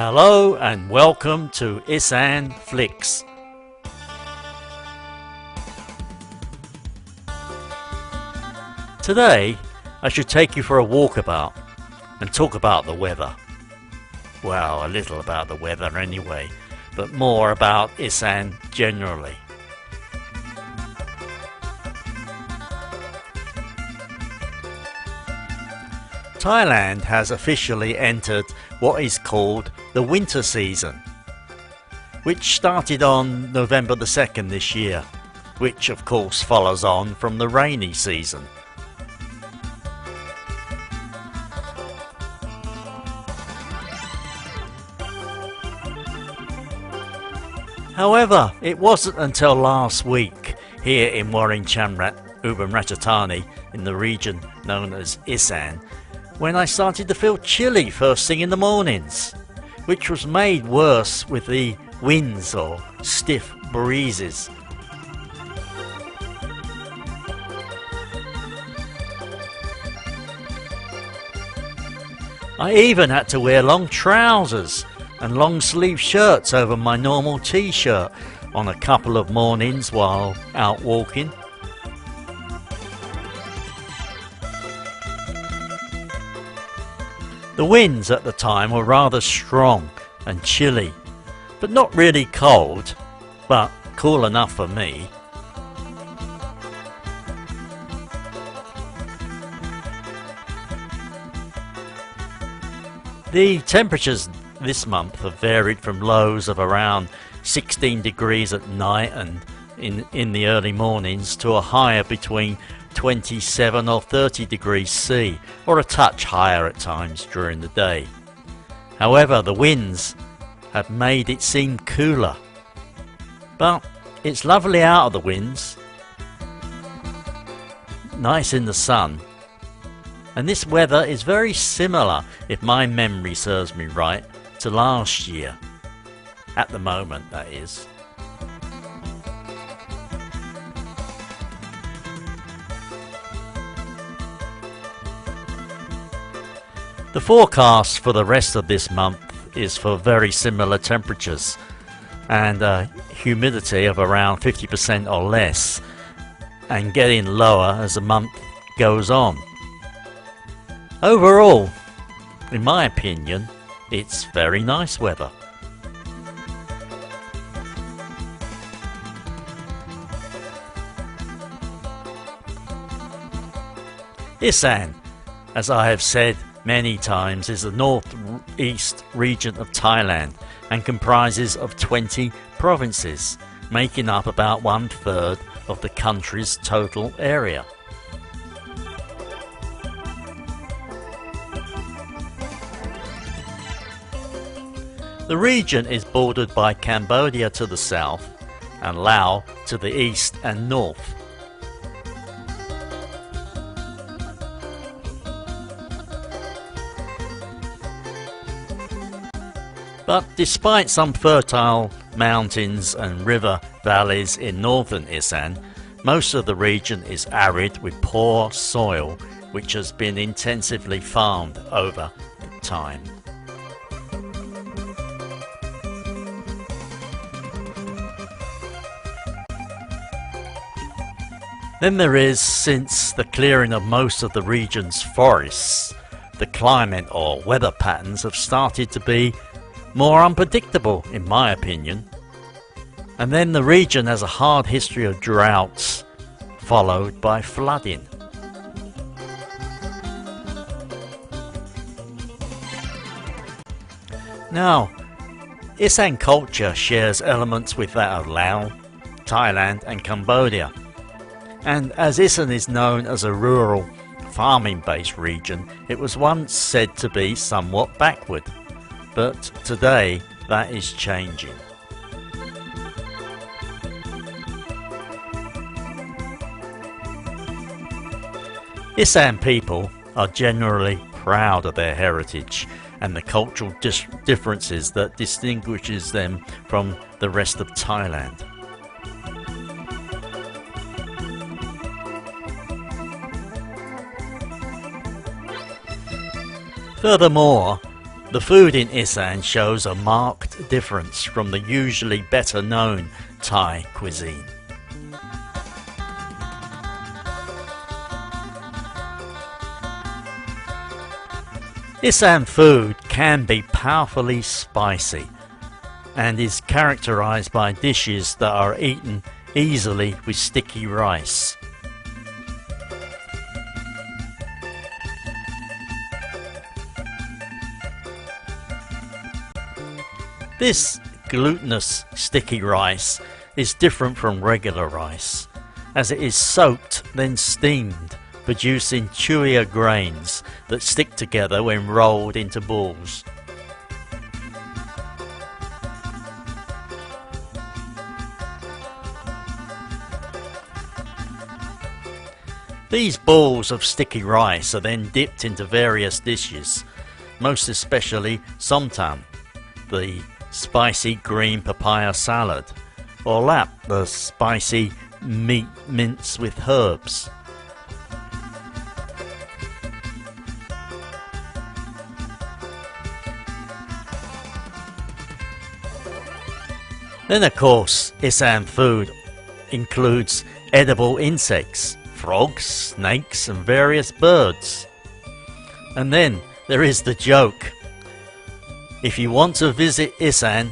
Hello and welcome to Isaan Flicks. Today I should take you for a walkabout and talk about the weather. Well, a little about the weather anyway, but more about Isaan generally. Thailand has officially entered what is called the winter season, which started on November the 2nd this year, which of course follows on from the rainy season. However, it wasn't until last week here in Warin Chamrap, Ubon Ratchathani, in the region known as Isaan, when I started to feel chilly first thing in the mornings, which was made worse with the winds or stiff breezes. I even had to wear long trousers and long sleeve shirts over my normal t-shirt on a couple of mornings while out walking. The winds at the time were rather strong and chilly, but not really cold, but cool enough for me. The temperatures this month have varied from lows of around 16 degrees at night and in the early mornings to a high of between 27 or 30 degrees C, or a touch higher at times during the day. However, the winds have made it seem cooler. But it's lovely out of the winds, nice in the sun, and this weather is very similar, if my memory serves me right, to last year. At the moment, that is. The forecast for the rest of this month is for very similar temperatures and humidity of around 50% or less, and getting lower as the month goes on. Overall, in my opinion, it's very nice weather. Isaan, as I have said many times, is the northeast region of Thailand and comprises of 20 provinces, making up about 1/3 of the country's total area. The region is bordered by Cambodia to the south and Laos to the east and north. But despite some fertile mountains and river valleys in northern Isaan, most of the region is arid with poor soil, which has been intensively farmed over time. Then there is, since the clearing of most of the region's forests, the climate or weather patterns have started to be more unpredictable, in my opinion. And then the region has a hard history of droughts, followed by flooding. Now, Isaan culture shares elements with that of Laos, Thailand and Cambodia. And as Isaan is known as a rural, farming-based region, it was once said to be somewhat backward. But today that is changing. Isaan people are generally proud of their heritage and the cultural differences that distinguishes them from the rest of Thailand. Furthermore, The food in Isaan shows a marked difference from the usually better known Thai cuisine. Isaan food can be powerfully spicy and is characterized by dishes that are eaten easily with sticky rice. This glutinous sticky rice is different from regular rice, as it is soaked then steamed, producing chewier grains that stick together when rolled into balls. These balls of sticky rice are then dipped into various dishes, most especially somtam, the spicy green papaya salad, or lap, the spicy meat mince with herbs. Then of course, Isaan food includes edible insects, frogs, snakes and various birds. And then there is the joke. If you want to visit Isaan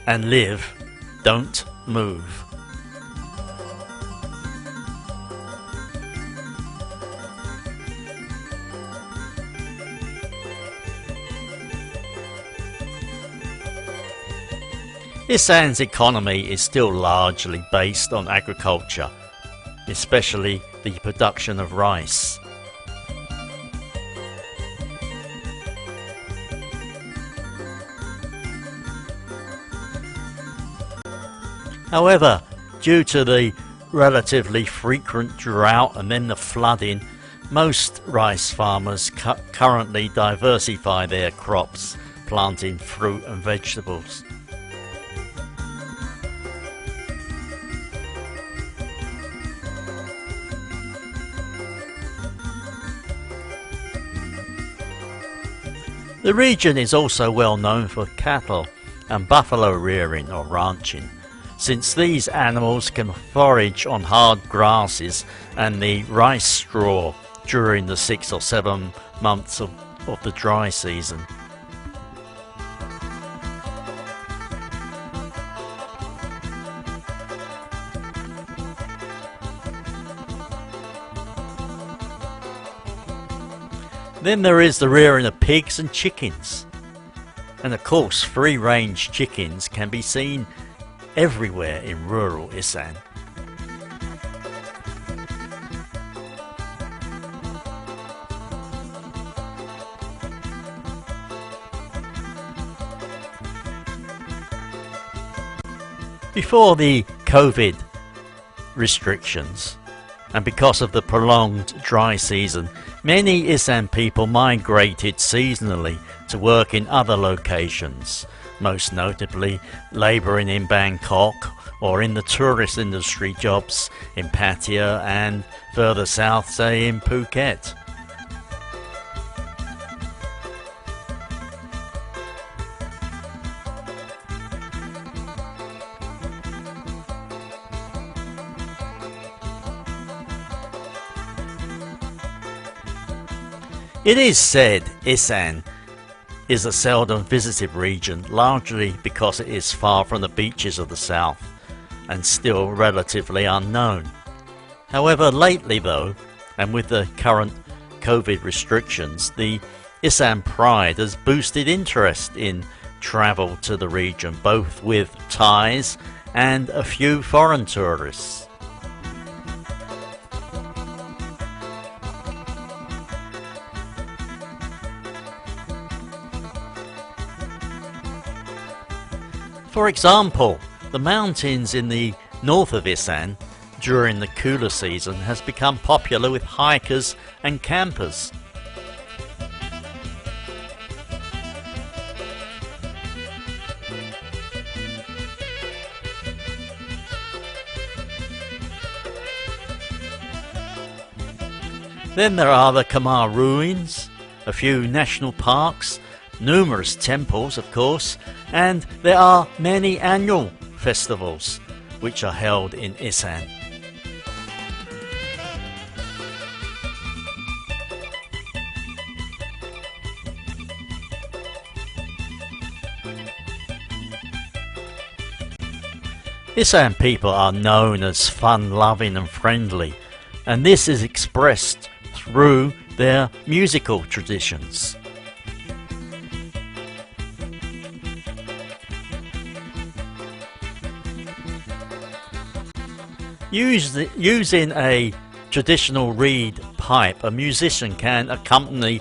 and live, don't move. Isaan's economy is still largely based on agriculture, especially the production of rice. However, due to the relatively frequent drought and then the flooding, most rice farmers currently diversify their crops, planting fruit and vegetables. The region is also well known for cattle and buffalo rearing or ranching, since these animals can forage on hard grasses and the rice straw during the 6 or 7 months of the dry season. Then there is the rearing of pigs and chickens. And of course, free-range chickens can be seen everywhere in rural Isaan. Before the COVID restrictions, and because of the prolonged dry season, many Isaan people migrated seasonally to work in other locations, most notably labouring in Bangkok or in the tourist industry jobs in Pattaya and further south, say in Phuket. It is said Isaan is a seldom visited region, largely because it is far from the beaches of the south and still relatively unknown. However, lately though, and with the current COVID restrictions, the Isaan Pride has boosted interest in travel to the region, both with Thais and a few foreign tourists. For example, the mountains in the north of Isaan during the cooler season has become popular with hikers and campers. Then there are the Khmer ruins, a few national parks, numerous temples, of course, and there are many annual festivals which are held in Isaan. Isaan people are known as fun-loving and friendly, and this is expressed through their musical traditions. Using a traditional reed pipe, a musician can accompany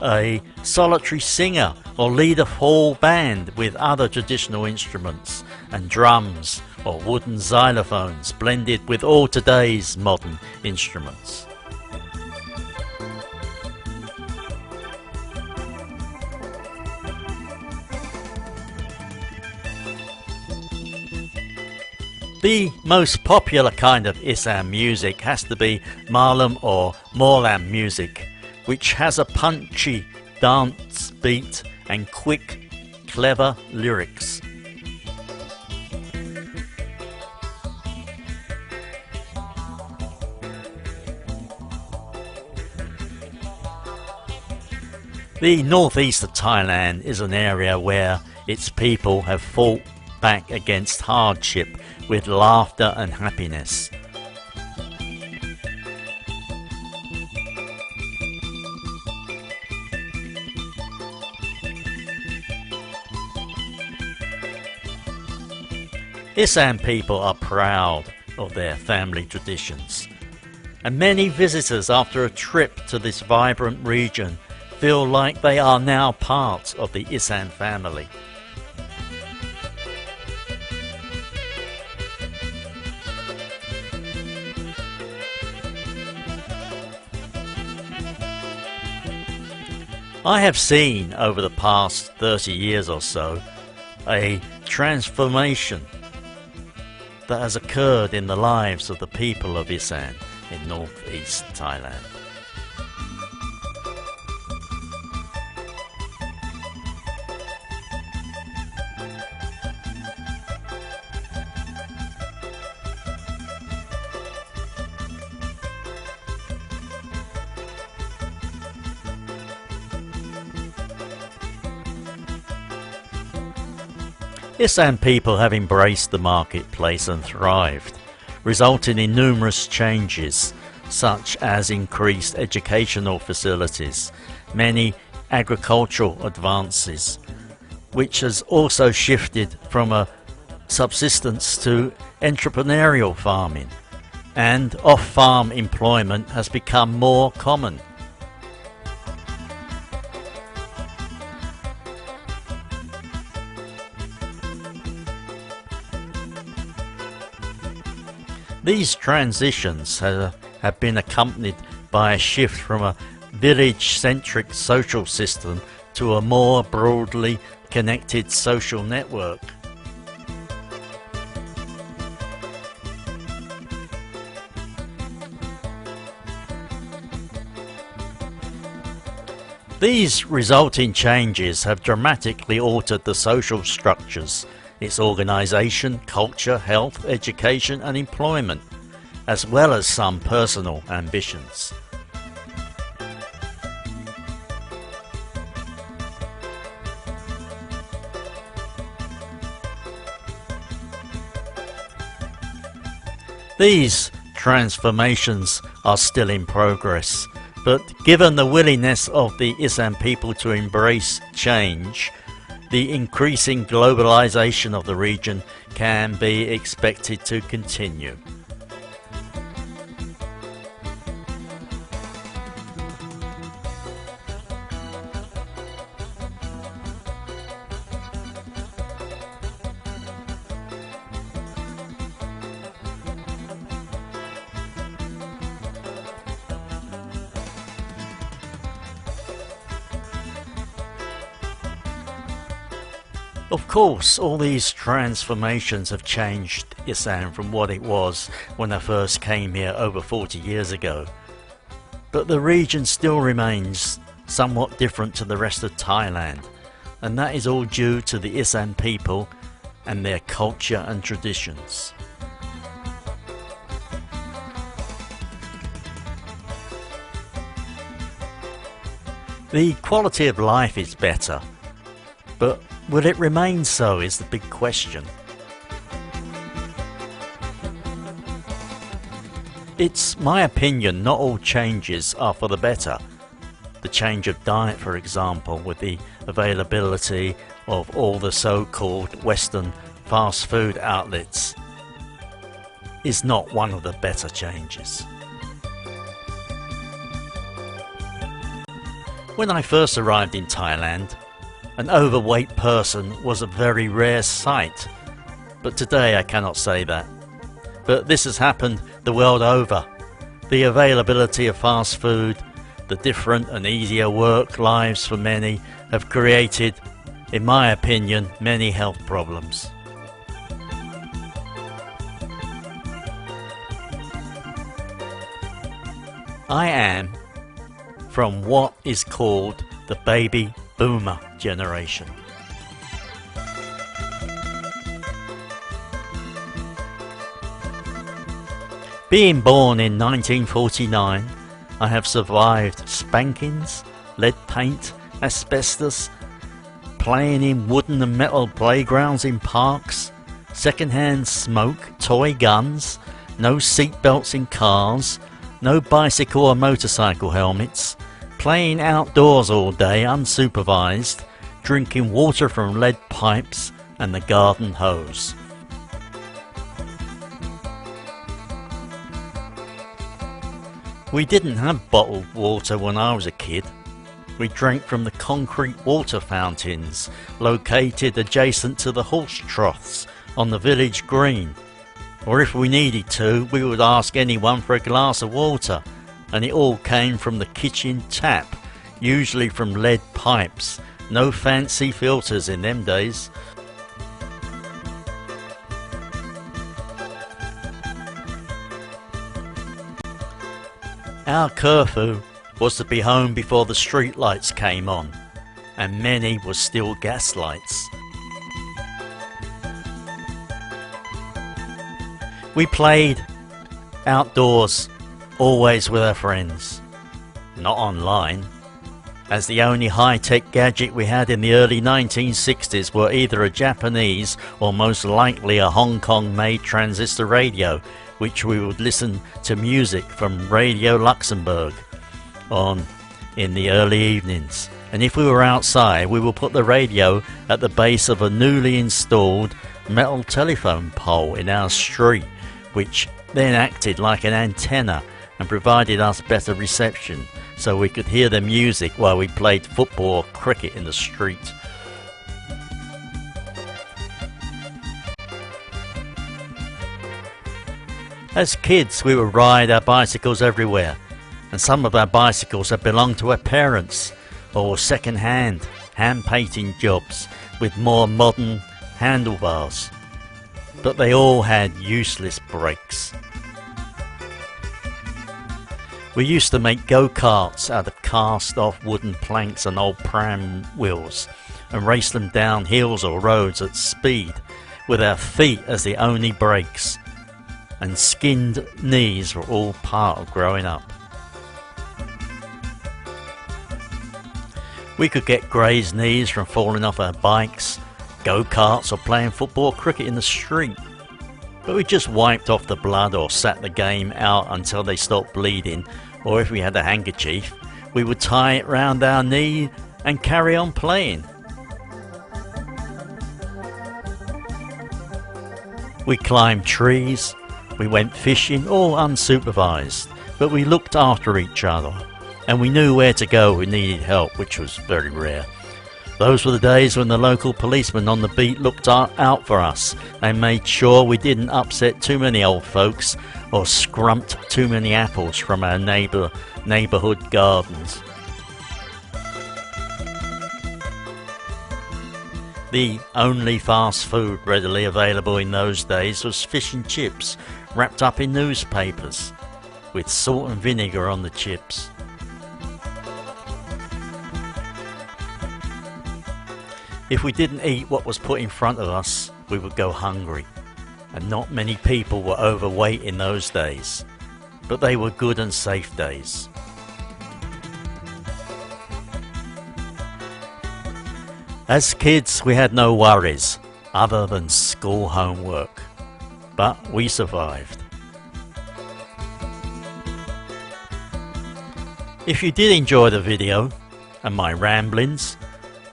a solitary singer or lead a full band with other traditional instruments and drums or wooden xylophones blended with all today's modern instruments. The most popular kind of Isaan music has to be Malam or Morlam music, which has a punchy dance beat and quick, clever lyrics. The northeast of Thailand is an area where its people have fought back against hardship with laughter and happiness. Isaan people are proud of their family traditions, and many visitors after a trip to this vibrant region feel like they are now part of the Isaan family. I have seen over the past 30 years or so a transformation that has occurred in the lives of the people of Isaan in northeast Thailand. Isaan people have embraced the marketplace and thrived, resulting in numerous changes, such as increased educational facilities, many agricultural advances, which has also shifted from a subsistence to entrepreneurial farming, and off-farm employment has become more common. These transitions have been accompanied by a shift from a village-centric social system to a more broadly connected social network. These resulting changes have dramatically altered the social structures, its organisation, culture, health, education and employment, as well as some personal ambitions. These transformations are still in progress, but given the willingness of the Isaan people to embrace change, the increasing globalization of the region can be expected to continue. Of course, all these transformations have changed Isaan from what it was when I first came here over 40 years ago. But the region still remains somewhat different to the rest of Thailand, and that is all due to the Isaan people and their culture and traditions. The quality of life is better, but will it remain so is the big question. It's my opinion not all changes are for the better. The change of diet, for example, with the availability of all the so-called Western fast food outlets, is not one of the better changes. When I first arrived in Thailand, an overweight person was a very rare sight, but today I cannot say that. But this has happened the world over. The availability of fast food, the different and easier work lives for many have created, in my opinion, many health problems. I am from what is called the baby boomer generation. Being born in 1949, I have survived spankings, lead paint, asbestos, playing in wooden and metal playgrounds in parks, second-hand smoke, toy guns, no seat belts in cars, no bicycle or motorcycle helmets, playing outdoors all day unsupervised, drinking water from lead pipes and the garden hose. We didn't have bottled water when I was a kid. We drank from the concrete water fountains located adjacent to the horse troughs on the village green. Or if we needed to, we would ask anyone for a glass of water, and it all came from the kitchen tap, usually from lead pipes. No fancy filters in them days. Our curfew was to be home before the street lights came on, and many were still gas lights. We played outdoors, always with our friends, not online, as the only high-tech gadget we had in the early 1960s were either a Japanese or most likely a Hong Kong-made transistor radio, which we would listen to music from Radio Luxembourg on in the early evenings. And if we were outside, we would put the radio at the base of a newly installed metal telephone pole in our street, which then acted like an antenna and provided us better reception, so we could hear the music while we played football or cricket in the street. As kids, we would ride our bicycles everywhere, and some of our bicycles had belonged to our parents, or were second-hand, hand-painting jobs with more modern handlebars. But they all had useless brakes. We used to make go-karts out of cast-off wooden planks and old pram wheels, and race them down hills or roads at speed, with our feet as the only brakes. And skinned knees were all part of growing up. We could get grazed knees from falling off our bikes, go-karts or playing football or cricket in the street. But we just wiped off the blood or sat the game out until they stopped bleeding, or if we had a handkerchief, we would tie it round our knee and carry on playing. We climbed trees, we went fishing, all unsupervised, but we looked after each other, and we knew where to go if we needed help, which was very rare. Those were the days when the local policeman on the beat looked out for us and made sure we didn't upset too many old folks or scrumped too many apples from our neighbourhood gardens. The only fast food readily available in those days was fish and chips wrapped up in newspapers with salt and vinegar on the chips. If we didn't eat what was put in front of us, we would go hungry. And not many people were overweight in those days. But they were good and safe days. As kids, we had no worries other than school homework. But we survived. If you did enjoy the video and my ramblings,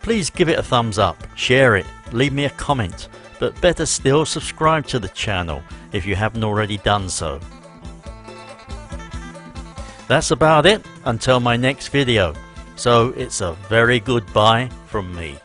please give it a thumbs up, share it, leave me a comment, but better still, subscribe to the channel if you haven't already done so. That's about it until my next video, so it's a very good bye from me.